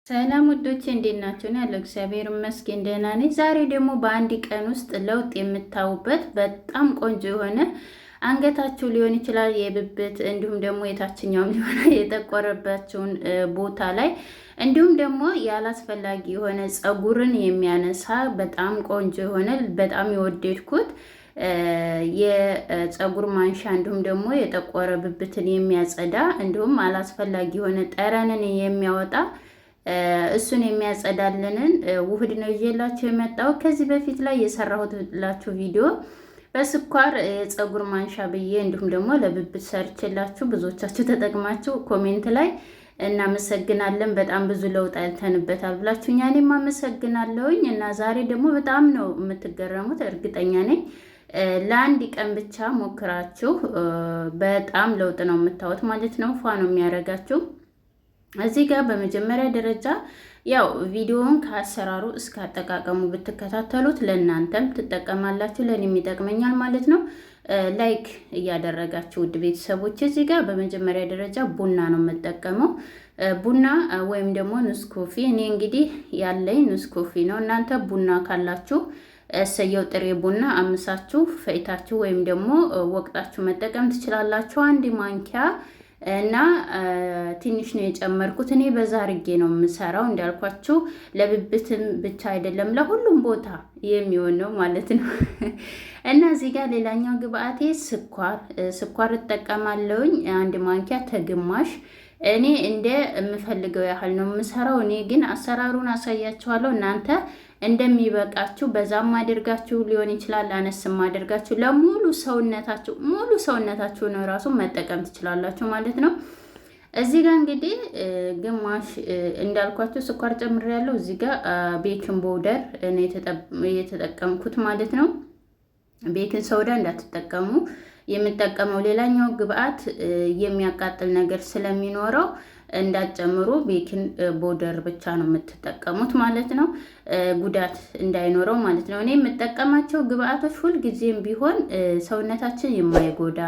ሰላም ውዶቼ እንዴት ናችሁ? ነው ያለው እግዚአብሔር ይመስገን ደህና ነኝ። ዛሬ ደግሞ በአንድ ቀን ውስጥ ለውጥ የምታዩበት በጣም ቆንጆ የሆነ አንገታችሁ ሊሆን ይችላል የብብት እንዲሁም ደግሞ የታችኛውም ሊሆን የጠቆረባችሁን ቦታ ላይ እንዲሁም ደግሞ ያላስፈላጊ የሆነ ፀጉርን የሚያነሳ በጣም ቆንጆ የሆነ በጣም የወደድኩት የፀጉር ማንሻ እንዲሁም ደግሞ የጠቆረ ብብትን የሚያጸዳ እንዲሁም አላስፈላጊ የሆነ ጠረንን የሚያወጣ እሱን የሚያጸዳልንን ውህድ ነው ይዤላችሁ የመጣው። ከዚህ በፊት ላይ የሰራሁትላችሁ ቪዲዮ በስኳር የፀጉር ማንሻ ብዬ እንዲሁም ደግሞ ለብብት ሰርችላችሁ ብዙዎቻችሁ ተጠቅማችሁ ኮሜንት ላይ እናመሰግናለን፣ በጣም ብዙ ለውጥ አይተንበታል ብላችሁኛ፣ እኔም አመሰግናለሁኝ። እና ዛሬ ደግሞ በጣም ነው የምትገረሙት፣ እርግጠኛ ነኝ። ለአንድ ቀን ብቻ ሞክራችሁ በጣም ለውጥ ነው የምታዩት ማለት ነው። ፏ ነው የሚያደርጋችሁ። እዚህ ጋር በመጀመሪያ ደረጃ ያው ቪዲዮውን ከአሰራሩ እስከ አጠቃቀሙ ብትከታተሉት ለእናንተም ትጠቀማላችሁ፣ ለእኔም ይጠቅመኛል ማለት ነው። ላይክ እያደረጋችሁ ውድ ቤተሰቦች፣ እዚህ ጋር በመጀመሪያ ደረጃ ቡና ነው የምጠቀመው። ቡና ወይም ደግሞ ኑስኮፊ፣ እኔ እንግዲህ ያለኝ ኑስኮፊ ነው። እናንተ ቡና ካላችሁ እሰየው፣ ጥሬ ቡና አምሳችሁ ፈይታችሁ ወይም ደግሞ ወቅጣችሁ መጠቀም ትችላላችሁ። አንድ ማንኪያ እና ትንሽ ነው የጨመርኩት። እኔ በዛ አድርጌ ነው የምሰራው እንዳልኳችሁ፣ ለብብትም ብቻ አይደለም ለሁሉም ቦታ የሚሆን ነው ማለት ነው። እና እዚህ ጋር ሌላኛው ግብአቴ ስኳር እጠቀማለሁኝ። አንድ ማንኪያ ተግማሽ። እኔ እንደ የምፈልገው ያህል ነው የምሰራው። እኔ ግን አሰራሩን አሳያችኋለሁ። እናንተ እንደሚበቃችሁ በዛም አድርጋችሁ ሊሆን ይችላል፣ አነስም አድርጋችሁ ለሙሉ ሰውነታችሁ ነው ራሱ መጠቀም ትችላላችሁ ማለት ነው። እዚህ ጋር እንግዲህ ግማሽ እንዳልኳችሁ ስኳር ጨምሬያለሁ። እዚህ ጋር ቤኪንግ ፓውደር እኔ የተጠቀምኩት ማለት ነው። ቤኪንግ ሶዳ እንዳትጠቀሙ። የምጠቀመው ሌላኛው ግብአት የሚያቃጥል ነገር ስለሚኖረው እንዳጨምሩ ቤኪንግ ፓውደር ብቻ ነው የምትጠቀሙት ማለት ነው፣ ጉዳት እንዳይኖረው ማለት ነው። እኔ የምጠቀማቸው ግብአቶች ሁልጊዜም ቢሆን ሰውነታችን የማይጎዳ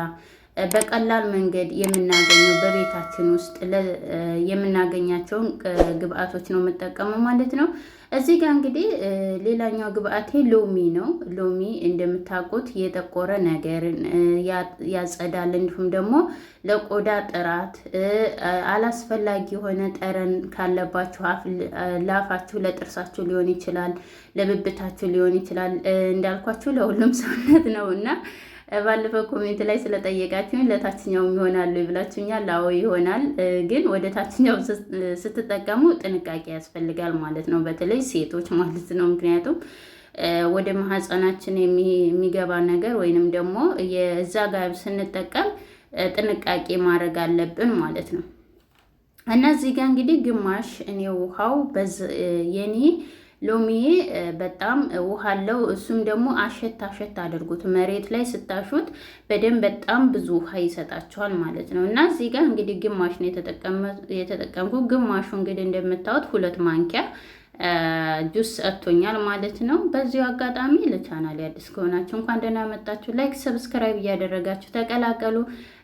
በቀላል መንገድ የምናገኘው በቤታችን ውስጥ የምናገኛቸውን ግብአቶች ነው የምጠቀመው ማለት ነው። እዚህ ጋር እንግዲህ ሌላኛው ግብአቴ ሎሚ ነው። ሎሚ እንደምታውቁት የጠቆረ ነገርን ያጸዳል፣ እንዲሁም ደግሞ ለቆዳ ጥራት አላስፈላጊ የሆነ ጠረን ካለባችሁ ለአፋችሁ፣ ለጥርሳችሁ ሊሆን ይችላል፣ ለብብታችሁ ሊሆን ይችላል። እንዳልኳችሁ ለሁሉም ሰውነት ነው እና ባለፈው ኮሜንት ላይ ስለጠየቃችሁኝ ለታችኛውም ይሆናሉ ይብላችሁኛል። አዎ ይሆናል፣ ግን ወደ ታችኛው ስትጠቀሙ ጥንቃቄ ያስፈልጋል ማለት ነው፣ በተለይ ሴቶች ማለት ነው። ምክንያቱም ወደ ማህፀናችን የሚገባ ነገር ወይንም ደግሞ የዛ ጋር ስንጠቀም ጥንቃቄ ማድረግ አለብን ማለት ነው። እና እዚህ ጋር እንግዲህ ግማሽ እኔ ውሃው የኔ ሎሚዬ በጣም ውሃ አለው። እሱም ደግሞ አሸት አድርጉት። መሬት ላይ ስታሹት በደንብ በጣም ብዙ ውሃ ይሰጣቸዋል ማለት ነው። እና እዚህ ጋር እንግዲህ ግማሽ ነው የተጠቀምኩት። ግማሹ እንግዲህ እንደምታዩት 2 ማንኪያ ጁስ ሰጥቶኛል ማለት ነው። በዚሁ አጋጣሚ ለቻናል አዲስ ከሆናችሁ እንኳን ደህና መጣችሁ። ላይክ ሰብስክራይብ እያደረጋችሁ ተቀላቀሉ።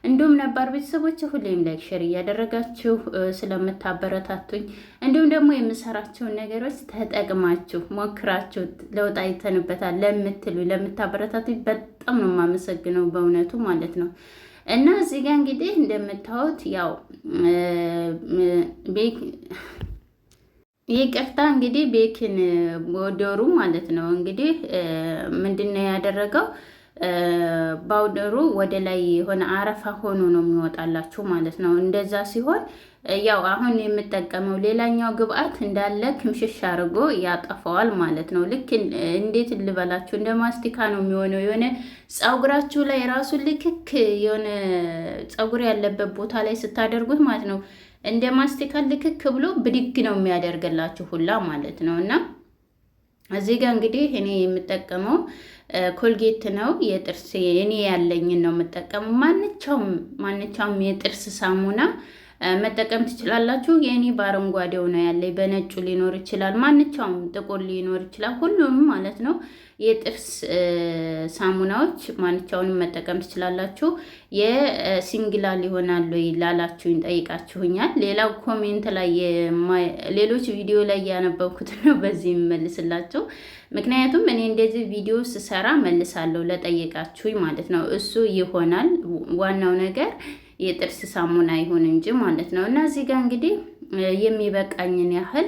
እንዲሁም ነባር ቤተሰቦች ሁሌም ላይክ ሼር እያደረጋችሁ ስለምታበረታቱኝ እንዲሁም ደግሞ የምሰራቸውን ነገሮች ተጠቅማችሁ ሞክራችሁ ለውጥ አይተንበታል ለምታበረታቱኝ በጣም ነው የማመሰግነው በእውነቱ ማለት ነው። እና እዚህ ጋር እንግዲህ እንደምታዩት ያው ይቅርታ እንግዲህ ቤኪንግ ፓውደሩ ማለት ነው። እንግዲህ ምንድነው ያደረገው ፓውደሩ ወደ ላይ የሆነ አረፋ ሆኖ ነው የሚወጣላችሁ ማለት ነው። እንደዛ ሲሆን ያው አሁን የምጠቀመው ሌላኛው ግብአት እንዳለ ክምሽሽ አድርጎ ያጠፋዋል ማለት ነው። ልክ እንዴት ልበላችሁ እንደ ማስቲካ ነው የሚሆነው። የሆነ ፀጉራችሁ ላይ ራሱ ልክክ የሆነ ፀጉር ያለበት ቦታ ላይ ስታደርጉት ማለት ነው እንደ ማስቲካ ልክክ ብሎ ብድግ ነው የሚያደርግላችሁ ሁላ ማለት ነው። እና እዚህ ጋር እንግዲህ እኔ የምጠቀመው ኮልጌት ነው የጥርስ እኔ ያለኝን ነው የምጠቀመው። ማንኛውም የጥርስ ሳሙና መጠቀም ትችላላችሁ። የእኔ በአረንጓዴው ነው ያለኝ፣ በነጩ ሊኖር ይችላል፣ ማንኛውም ጥቁር ሊኖር ይችላል። ሁሉም ማለት ነው የጥርስ ሳሙናዎች ማንኛውንም መጠቀም ትችላላችሁ። የሲንግላል ይሆናሉ ላላችሁኝ ጠይቃችሁኛል። ሌላው ኮሜንት ላይ ሌሎች ቪዲዮ ላይ ያነበብኩት ነው በዚህ የምመልስላችሁ። ምክንያቱም እኔ እንደዚህ ቪዲዮ ስሰራ መልሳለሁ ለጠየቃችሁኝ ማለት ነው። እሱ ይሆናል ዋናው ነገር የጥርስ ሳሙና ይሁን እንጂ ማለት ነው። እና እዚህ ጋር እንግዲህ የሚበቃኝን ያህል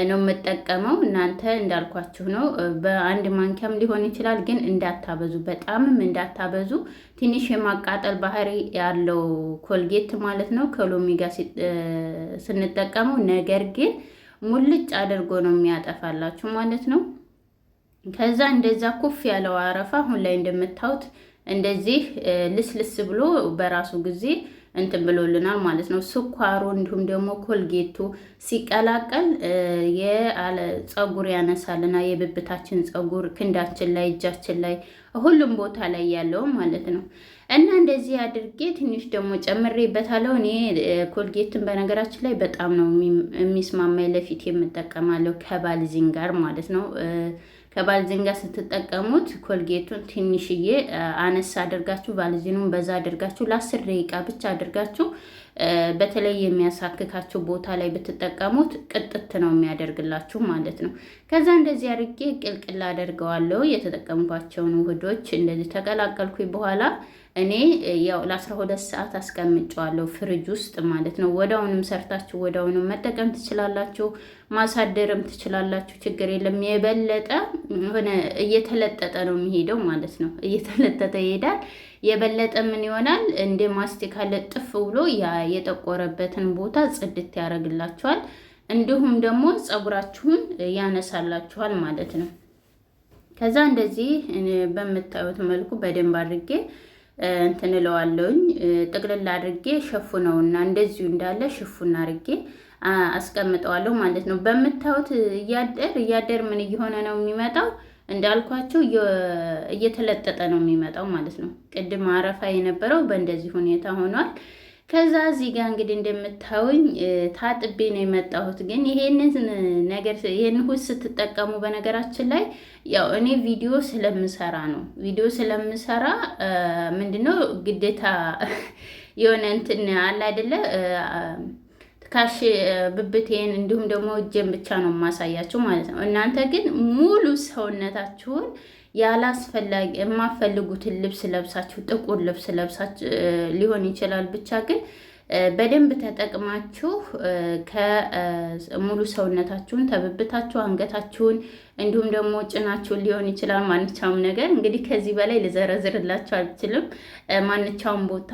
ነው የምጠቀመው። እናንተ እንዳልኳችሁ ነው። በአንድ ማንኪያም ሊሆን ይችላል፣ ግን እንዳታበዙ፣ በጣምም እንዳታበዙ። ትንሽ የማቃጠል ባህሪ ያለው ኮልጌት ማለት ነው ከሎሚ ጋር ስንጠቀመው፣ ነገር ግን ሙልጭ አድርጎ ነው የሚያጠፋላችሁ ማለት ነው። ከዛ እንደዛ ኩፍ ያለው አረፋ አሁን ላይ እንደምታዩት እንደዚህ ልስልስ ብሎ በራሱ ጊዜ እንትን ብሎልናል ማለት ነው። ስኳሩ እንዲሁም ደግሞ ኮልጌቱ ሲቀላቀል ፀጉር ያነሳልና የብብታችን ፀጉር ክንዳችን ላይ፣ እጃችን ላይ፣ ሁሉም ቦታ ላይ ያለው ማለት ነው። እና እንደዚህ አድርጌ ትንሽ ደግሞ ጨምሬበታለሁ። እኔ ኮልጌትን በነገራችን ላይ በጣም ነው የሚስማማኝ፣ ለፊት የምጠቀማለሁ ከባልዚን ጋር ማለት ነው። ከባልዚን ጋር ስትጠቀሙት ኮልጌቱን ትንሽዬ አነስ አድርጋችሁ ባልዚኑን በዛ አድርጋችሁ ለ10 ደቂቃ ብቻ አድርጋችሁ በተለይ የሚያሳክካችሁ ቦታ ላይ ብትጠቀሙት ቅጥት ነው የሚያደርግላችሁ ማለት ነው። ከዛ እንደዚህ አድርጌ ቅልቅል አደርገዋለሁ። የተጠቀምኳቸውን ውህዶች እንደዚህ ተቀላቀልኩኝ በኋላ እኔ ያው ለ12 ሰዓት አስቀምጨዋለሁ ፍሪጅ ውስጥ ማለት ነው። ወዳውንም ሰርታችሁ ወዳውንም መጠቀም ትችላላችሁ፣ ማሳደርም ትችላላችሁ፣ ችግር የለም። የበለጠ ሆነ እየተለጠጠ ነው የሚሄደው ማለት ነው። እየተለጠጠ ይሄዳል። የበለጠ ምን ይሆናል? እንደ ማስቲካ ለጥፍ ብሎ ያ የጠቆረበትን ቦታ ጽድት ያደርግላችኋል። እንዲሁም ደግሞ ፀጉራችሁን ያነሳላችኋል ማለት ነው። ከዛ እንደዚህ በምታዩት መልኩ በደንብ አድርጌ እንትን እለዋለሁኝ። ጥቅልል አድርጌ ሸፉነውና እንደዚሁ እንዳለ ሽፉን አድርጌ አስቀምጠዋለሁ ማለት ነው። በምታዩት እያደር ምን እየሆነ ነው የሚመጣው? እንዳልኳቸው እየተለጠጠ ነው የሚመጣው ማለት ነው። ቅድም አረፋ የነበረው በእንደዚህ ሁኔታ ሆኗል። ከዛ እዚህ ጋር እንግዲህ እንደምታዩኝ ታጥቤ ነው የመጣሁት። ግን ይሄንን ነገር ይሄን ሁሉ ስትጠቀሙ በነገራችን ላይ ያው እኔ ቪዲዮ ስለምሰራ ነው። ቪዲዮ ስለምሰራ ምንድነው ግዴታ የሆነ እንትን አለ አይደለ ካሽ ብብቴን እንዲሁም ደግሞ እጄን ብቻ ነው የማሳያችሁ ማለት ነው። እናንተ ግን ሙሉ ሰውነታችሁን ያላስፈላጊ የማፈልጉትን ልብስ ለብሳችሁ ጥቁር ልብስ ለብሳችሁ ሊሆን ይችላል። ብቻ ግን በደንብ ተጠቅማችሁ ከሙሉ ሰውነታችሁን ተብብታችሁ አንገታችሁን እንዲሁም ደግሞ ጭናችሁን ሊሆን ይችላል። ማንኛውም ነገር እንግዲህ ከዚህ በላይ ልዘረዝርላችሁ አልችልም። ማንኛውም ቦታ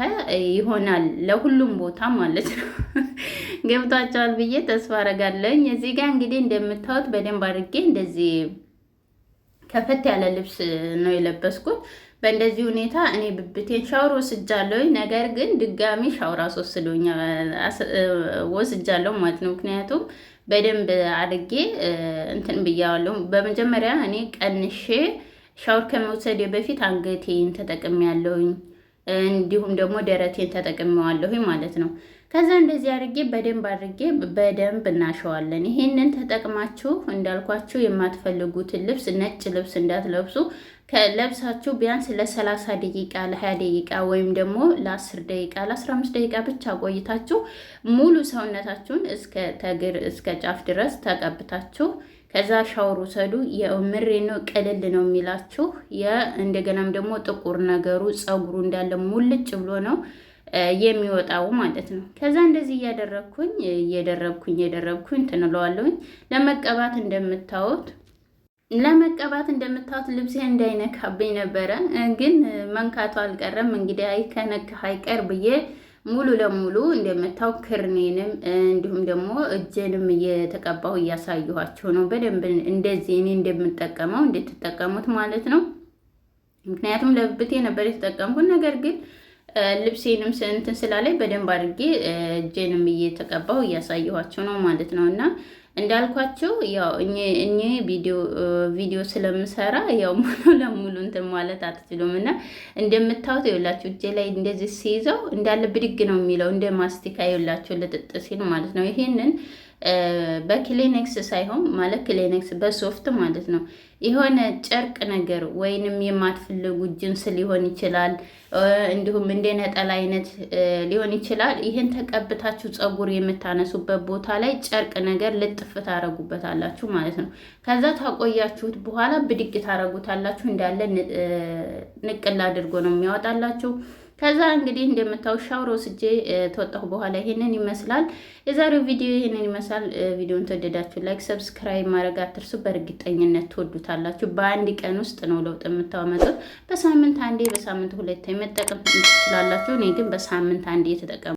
ይሆናል፣ ለሁሉም ቦታ ማለት ነው። ገብቷቸዋል ብዬ ተስፋ አደርጋለሁ። እዚህ ጋር እንግዲህ እንደምታዩት በደንብ አድርጌ እንደዚህ ከፈት ያለ ልብስ ነው የለበስኩት። በእንደዚህ ሁኔታ እኔ ብብቴን ሻወር ወስጃለሁ። ነገር ግን ድጋሚ ሻወር ወስጃለሁ ማለት ነው። ምክንያቱም በደንብ አድርጌ እንትን ብያዋለሁ። በመጀመሪያ እኔ ቀንሼ ሻወር ከመውሰድ በፊት አንገቴን ተጠቅሜያለሁኝ፣ እንዲሁም ደግሞ ደረቴን ተጠቅሜዋለሁኝ ማለት ነው። ከዛ እንደዚህ አድርጌ በደንብ እናሸዋለን። ይሄንን ተጠቅማችሁ እንዳልኳችሁ የማትፈልጉትን ልብስ ነጭ ልብስ እንዳትለብሱ። ከለብሳችሁ ቢያንስ ለ30 ደቂቃ ለ20 ደቂቃ ወይም ደግሞ ለ10 ደቂቃ ለ15 ደቂቃ ብቻ ቆይታችሁ ሙሉ ሰውነታችሁን እስከ ተግር እስከ ጫፍ ድረስ ተቀብታችሁ ከዛ ሻወር ውሰዱ። የምሬ ነው፣ ቅልል ነው የሚላችሁ። እንደገናም ደግሞ ጥቁር ነገሩ ፀጉሩ እንዳለ ሙልጭ ብሎ ነው የሚወጣው ማለት ነው። ከዛ እንደዚህ እየደረብኩኝ ትንለዋለሁኝ። ለመቀባት እንደምታዩት ልብሴ እንዳይነካብኝ ነበረ፣ ግን መንካቱ አልቀረም። እንግዲህ ከነካህ አይቀር ብዬ ሙሉ ለሙሉ እንደምታው ክርኔንም እንዲሁም ደግሞ እጄንም እየተቀባሁ እያሳየኋቸው ነው። በደንብ እንደዚህ እኔ እንደምጠቀመው እንድትጠቀሙት ማለት ነው። ምክንያቱም ለብብቴ ነበር የተጠቀምኩት፣ ነገር ግን ልብሴንም እንትን ስላለኝ በደንብ አድርጌ እጄንም እየተቀባሁ እያሳየኋቸው ነው ማለት ነው። እና እንዳልኳቸው ያው እኔ ቪዲዮ ስለምሰራ ያው ሙሉ ለሙሉ እንትን ማለት አትችሉም። እና እንደምታዩት ይኸውላችሁ እጄ ላይ እንደዚህ ሲይዘው እንዳለ ብድግ ነው የሚለው እንደ ማስቲካ ይኸውላችሁ ልጥጥ ሲል ማለት ነው። ይሄንን በክሊኔክስ ሳይሆን ማለት ክሊኔክስ በሶፍት ማለት ነው። የሆነ ጨርቅ ነገር ወይንም የማትፈልጉ ጅንስ ሊሆን ይችላል፣ እንዲሁም እንደ ነጠላ አይነት ሊሆን ይችላል። ይህን ተቀብታችሁ ፀጉር የምታነሱበት ቦታ ላይ ጨርቅ ነገር ልጥፍ ታረጉበታላችሁ ማለት ነው። ከዛ ታቆያችሁት በኋላ ብድግ ታረጉታላችሁ። እንዳለ ንቅል አድርጎ ነው የሚያወጣላችሁ። ከዛ እንግዲህ እንደምታው ሻወር ወስጄ ተወጣሁ በኋላ ይሄንን ይመስላል የዛሬው ቪዲዮ። ይሄንን ይመስላል። ቪዲዮን ተወደዳችሁ ላይክ፣ ሰብስክራይብ ማድረግ አትርሱ። በእርግጠኝነት ትወዱታላችሁ። በአንድ ቀን ውስጥ ነው ለውጥ የምታመጡት። በሳምንት አንዴ፣ በሳምንት ሁለቴ መጠቀም ትችላላችሁ። እኔ ግን በሳምንት አንዴ ተጠቀሙ።